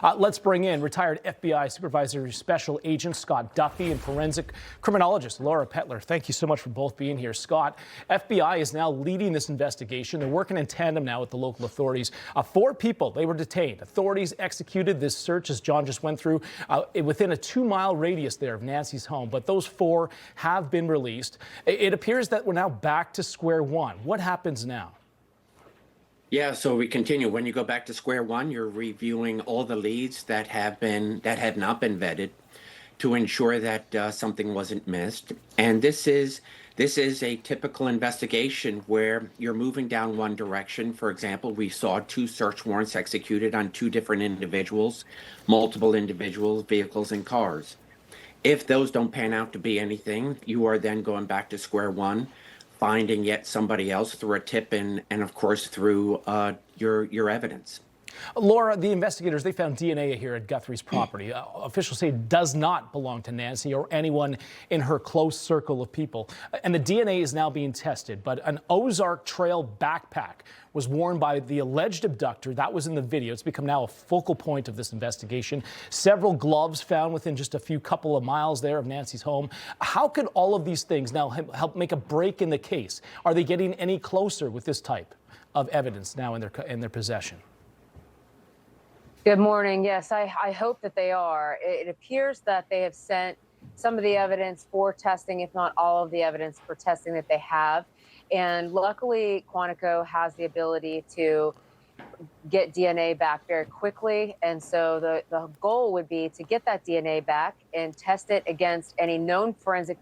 Let's bring in retired FBI Supervisory Special Agent Scott Duffy and forensic criminologist Laura Petler. Thank you so much for both being here. Scott, FBI is now leading this investigation. They're working in tandem now with the local authorities. 4 people, they were detained. Authorities executed this search, as John just went through, within a 2-mile radius there of Nancy's home. But those 4 have been released. It appears that we're now back to square one. What happens now? Yeah, so we continue. When you go back to square one, you're reviewing all the leads that had not been vetted to ensure that something wasn't missed. And this is a typical investigation where you're moving down one direction. For example, we saw 2 search warrants executed on 2 different individuals, multiple individuals, vehicles, and cars. If those don't pan out to be anything, you are then going back to square one, finding yet somebody else through a tip and of course through your evidence. Laura, the investigators, they found DNA here at Guthrie's property. Officials say it does not belong to Nancy or anyone in her close circle of people. And the DNA is now being tested. But an Ozark Trail backpack was worn by the alleged abductor. That was in the video. It's become now a focal point of this investigation. Several gloves found within just a couple of miles there of Nancy's home. How could all of these things now help make a break in the case? Are they getting any closer with this type of evidence now in their possession? Good morning. Yes, I hope that they are. It appears that they have sent some of the evidence for testing, if not all of the evidence for testing that they have. And luckily, Quantico has the ability to get DNA back very quickly. And so the goal would be to get that DNA back and test it against any known forensic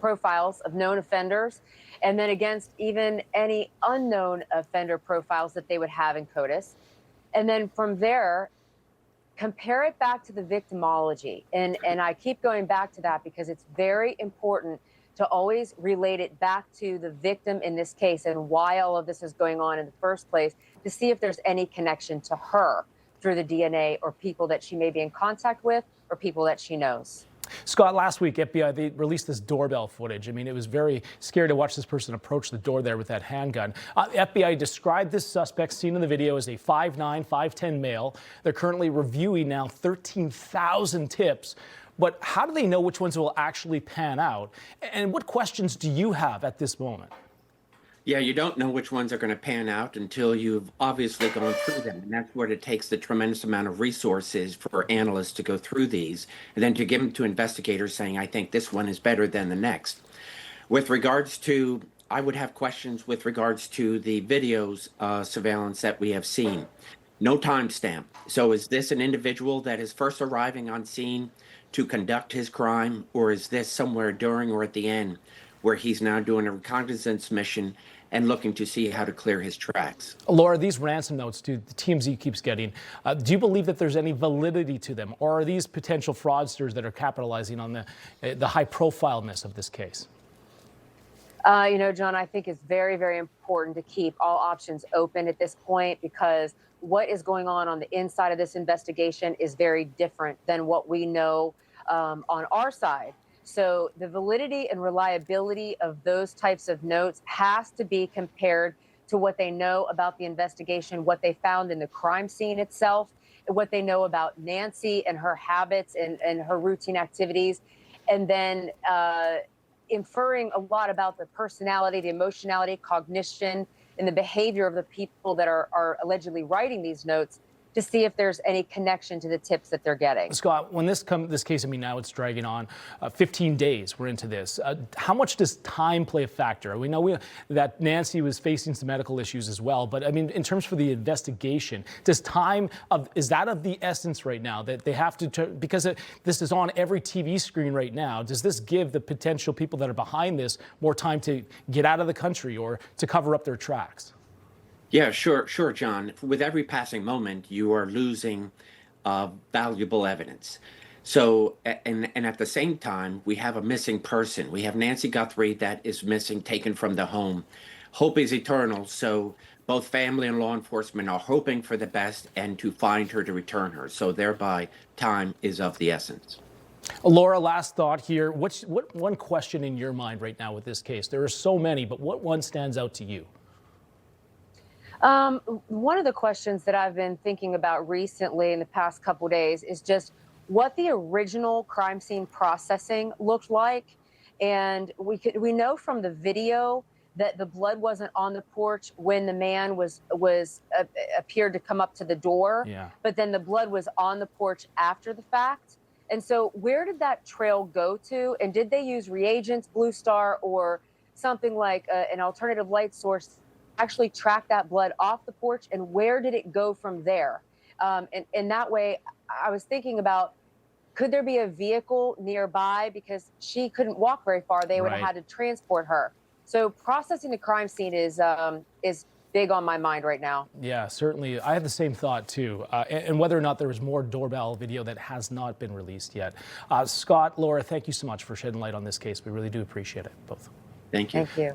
profiles of known offenders, and then against even any unknown offender profiles that they would have in CODIS. And then from there, compare it back to the victimology. And I keep going back to that because it's very important to always relate it back to the victim in this case and why all of this is going on in the first place, to see if there's any connection to her through the DNA or people that she may be in contact with or people that she knows. Scott, last week, FBI, they released this doorbell footage. I mean, it was very scary to watch this person approach the door there with that handgun. FBI described this suspect seen in the video as a 5'9", 5'10" male. They're currently reviewing now 13,000 tips. But how do they know which ones will actually pan out? And what questions do you have at this moment? Yeah, you don't know which ones are going to pan out until you've obviously gone through them. And that's what it takes, the tremendous amount of resources for analysts to go through these and then to give them to investigators saying, I think this one is better than the next. With regards to, I would have questions with regards to the videos surveillance that we have seen. No timestamp. So is this an individual that is first arriving on scene to conduct his crime, or is this somewhere during or at the end where he's now doing a reconnaissance mission and looking to see how to clear his tracks? Laura, these ransom notes to the TMZ keeps getting, do you believe that there's any validity to them, or are these potential fraudsters that are capitalizing on the high profileness of this case? You know, John, I think it's very, very important to keep all options open at this point, because what is going on the inside of this investigation is very different than what we know on our side. So the validity and reliability of those types of notes has to be compared to what they know about the investigation, what they found in the crime scene itself, and what they know about Nancy and her habits and her routine activities. And then inferring a lot about the personality, the emotionality, cognition, and the behavior of the people that are allegedly writing these notes, to see if there's any connection to the tips that they're getting. Scott, when this case, I mean, now it's dragging on 15 days, we're into this. How much does time play a factor? We know that Nancy was facing some medical issues as well, but I mean, in terms for the investigation, does time, is that of the essence right now, that they have to, because this is on every TV screen right now, does this give the potential people that are behind this more time to get out of the country or to cover up their tracks? Yeah, sure, John. With every passing moment, you are losing valuable evidence. So, and at the same time, we have a missing person. We have Nancy Guthrie that is missing, taken from the home. Hope is eternal, so both family and law enforcement are hoping for the best and to find her, to return her. So thereby, time is of the essence. Laura, last thought here. What one question in your mind right now with this case? There are so many, but what one stands out to you? One of the questions that I've been thinking about recently in the past couple days is just what the original crime scene processing looked like. And we know from the video that the blood wasn't on the porch when the man appeared to come up to the door. Yeah. But then the blood was on the porch after the fact. And so where did that trail go to? And did they use reagents, Blue Star, or something like an alternative light source actually track that blood off the porch, and where did it go from there? And that way, I was thinking about, could there be a vehicle nearby, because she couldn't walk very far? They would have had to transport her. So processing the crime scene is big on my mind right now. Yeah, certainly. I had the same thought too, and whether or not there was more doorbell video that has not been released yet. Scott, Laura, thank you so much for shedding light on this case. We really do appreciate it, both. Thank you. Thank you.